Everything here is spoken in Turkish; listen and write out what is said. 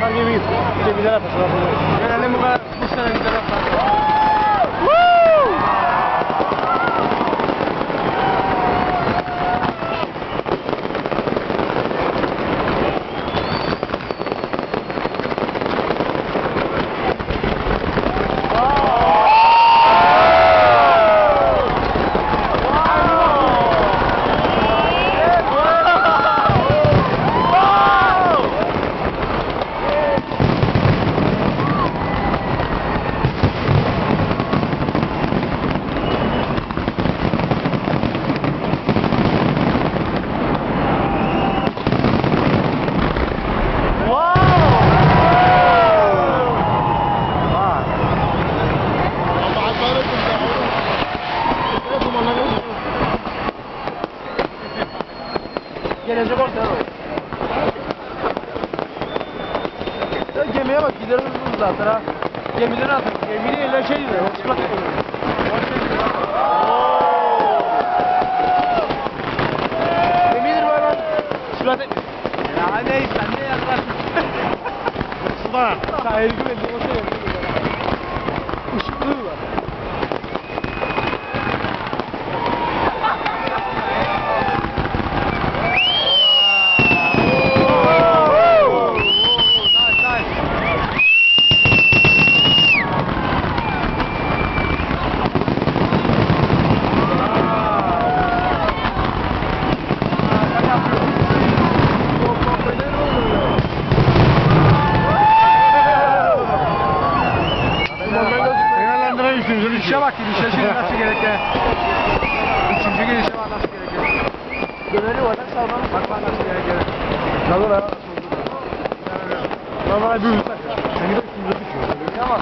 kadar gemiyiz. İşte bir tane taşlar. Genelde bu kadar bu sene bir tane taşlar. Gelecek ortaya o. Gemiye bak gider hızlı zaten ha. Gemiden atın. Gemiyle eller şey diyor. Çıplak ediyor. Gemidir böyle lan. Çıplak ediyor. Ya neyse sen ne yazarsın? Suda. Sahil güvenli o şey yapıyor. Işıklı var. Girişe bak, girişe şimdi nasıl gerekli? Üçüncü girişe bak nasıl gerekli? Döneri var lan sağdan bak nasıl gerekli? Nasıl lan? Normal bir ülke. Sen gidiyorsun, üçüncü düşüyor. Ama